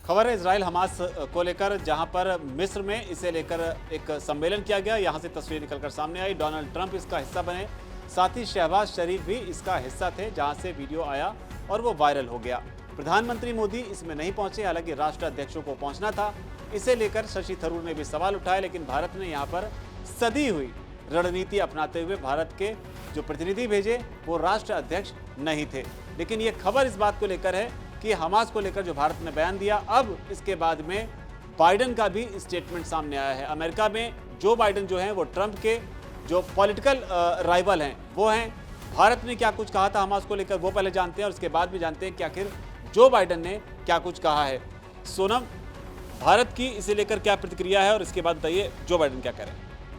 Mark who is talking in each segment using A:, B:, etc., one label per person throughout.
A: खबर है Israel Hamas को लेकर, जहां पर मिस्र में इसे लेकर एक सम्मेलन किया गया। यहां से तस्वीर निकलकर सामने आई। डोनाल्ड ट्रंप इसका हिस्सा बने, साथ ही शहबाज शरीफ भी इसका हिस्सा थे, जहां से वीडियो आया और वो वायरल हो गया। प्रधानमंत्री मोदी इसमें नहीं पहुंचे, हालांकि राष्ट्राध्यक्षों को पहुंचना था। इसे लेकर शशि थरूर ने भी सवाल उठाए, लेकिन भारत ने यहाँ पर सदी हुई रणनीति अपनाते हुए भारत के जो प्रतिनिधि भेजे वो राष्ट्र अध्यक्ष नहीं थे। लेकिन ये खबर इस बात को लेकर है कि हमास को लेकर जो भारत ने बयान दिया, अब इसके बाद में बाइडेन का भी स्टेटमेंट सामने आया है। अमेरिका में जो बाइडेन जो हैं वो ट्रंप के जो पॉलिटिकल राइवल हैं वो हैं। भारत ने क्या कुछ कहा था हमास को लेकर वो पहले जानते हैं और उसके बाद भी जानते हैं कि आखिर जो बाइडेन ने क्या कुछ कहा है। सोनम, भारत की इसे लेकर क्या प्रतिक्रिया है और इसके बाद बताइए जो बाइडेन क्या करें।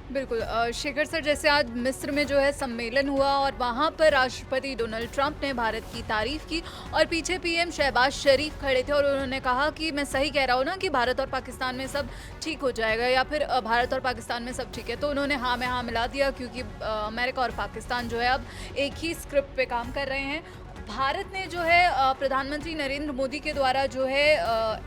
B: बिल्कुल शेखर सर, जैसे आज मिस्र में जो है सम्मेलन हुआ और वहाँ पर राष्ट्रपति डोनाल्ड ट्रंप ने भारत की तारीफ की और पीछे पीएम शहबाज शरीफ खड़े थे और उन्होंने कहा कि मैं सही कह रहा हूँ ना कि भारत और पाकिस्तान में सब ठीक हो जाएगा, या फिर भारत और पाकिस्तान में सब ठीक है। तो उन्होंने हाँ में हाँ मिला दिया, क्योंकि अमेरिका और पाकिस्तान जो है अब एक ही स्क्रिप्ट पे काम कर रहे हैं। भारत ने जो है प्रधानमंत्री नरेंद्र मोदी के द्वारा जो है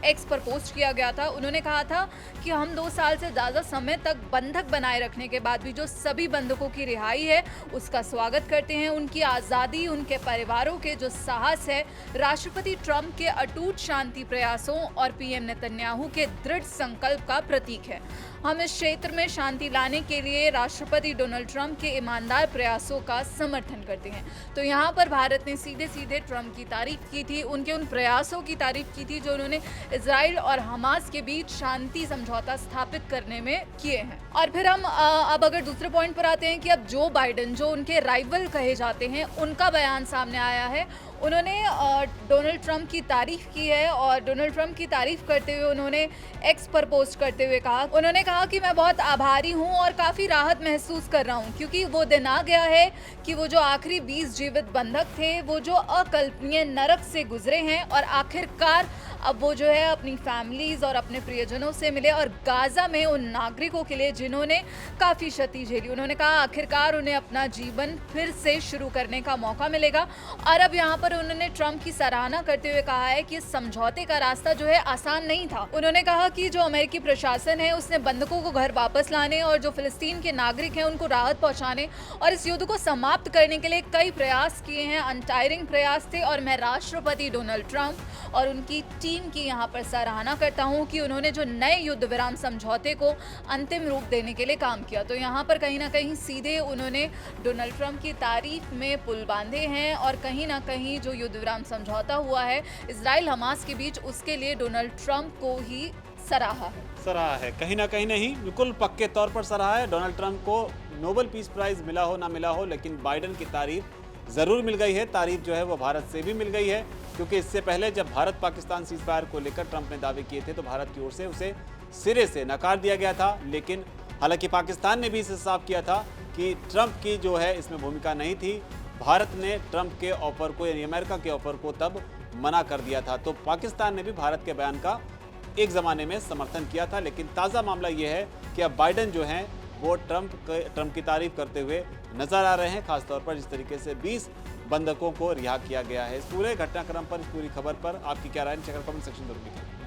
B: एक्स पर पोस्ट किया गया था, उन्होंने कहा था कि हम 2 साल से ज़्यादा समय तक बंधक बनाए रखने के बाद भी जो सभी बंधकों की रिहाई है उसका स्वागत करते हैं। उनकी आज़ादी, उनके परिवारों के जो साहस है, राष्ट्रपति ट्रंप के अटूट शांति प्रयासों और पीएम नेतन्याहू के दृढ़ संकल्प का प्रतीक है। हम इस क्षेत्र में शांति लाने के लिए राष्ट्रपति डोनाल्ड ट्रंप के ईमानदार प्रयासों का समर्थन करते हैं। तो यहाँ पर भारत ने सीधे सीधे ट्रंप की तारीफ की थी, उनके उन प्रयासों की तारीफ की थी जो उन्होंने इजराइल और हमास के बीच शांति समझौता स्थापित करने में किए हैं। और फिर हम अब अगर दूसरे पॉइंट पर आते हैं कि अब जो बाइडेन, जो उनके राइवल कहे जाते हैं, उनका बयान सामने आया है। उन्होंने डोनाल्ड ट्रंप की तारीफ की है और डोनाल्ड ट्रंप की तारीफ करते हुए उन्होंने एक्स पर पोस्ट करते हुए कहा कि मैं बहुत आभारी हूं और काफ़ी राहत महसूस कर रहा हूं, क्योंकि वो दिन आ गया है कि वो जो आखिरी 20 जीवित बंधक थे, वो जो अकल्पनीय नरक से गुजरे हैं और आखिरकार अब वो जो है अपनी फैमिलीज़ और अपने प्रियजनों से मिले और गाज़ा में उन नागरिकों के लिए जिन्होंने काफ़ी क्षति झेली, उन्होंने कहा आखिरकार उन्हें अपना जीवन फिर से शुरू करने का मौका मिलेगा। और अब यहाँ पर उन्होंने ट्रंप की सराहना करते हुए कहा है कि इस समझौते का रास्ता जो है आसान नहीं था। उन्होंने कहा कि जो अमेरिकी प्रशासन है उसने बंधकों को घर वापस लाने और जो फिलिस्तीन के नागरिक हैं उनको राहत पहुंचाने और इस युद्ध को समाप्त करने के लिए कई प्रयास किए हैं, अनटायरिंग प्रयास थे। और मैं राष्ट्रपति डोनाल्ड ट्रंप और उनकी टीम की यहाँ पर सराहना करता हूँ कि उन्होंने जो नए युद्ध विराम समझौते को अंतिम रूप देने के लिए काम किया। तो यहाँ पर कहीं ना कहीं सीधे उन्होंने डोनाल्ड ट्रंप की तारीफ में पुल बांधे हैं और कहीं ना कहीं जो युद्ध विराम समझौता हुआ है इजराइल हमास के बीच, उसके लिए डोनाल्ड ट्रंप को ही सराहा है।
A: कहीं ना कहीं नहीं, बिल्कुल पक्के तौर पर सराहा है। डोनाल्ड ट्रंप को नोबेल पीस प्राइज मिला हो ना मिला हो, लेकिन बाइडेन की तारीफ जरूर मिल गई है। तारीफ जो है वो भारत से भी मिल गई है, क्योंकि इससे पहले जब भारत पाकिस्तान सीज फायर को लेकर ट्रंप ने दावे किए थे तो भारत की ओर से उसे सिरे से नकार दिया गया था। लेकिन हालांकि पाकिस्तान ने भी इसे साफ किया था कि ट्रंप की जो है इसमें भूमिका नहीं थी। भारत ने ट्रंप के ऑफर को, यानी अमेरिका के ऑफर को तब मना कर दिया था। तो पाकिस्तान ने भी भारत के बयान का एक ज़माने में समर्थन किया था। लेकिन ताज़ा मामला ये है कि अब बाइडेन जो हैं वो ट्रंप की तारीफ करते हुए नजर आ रहे हैं, खासतौर पर जिस तरीके से 20 बंधकों को रिहा किया गया है। इस पूरे घटनाक्रम पर, इस पूरी खबर पर आपकी क्या राय है? कमेंट सेक्शन जरूर लिखें।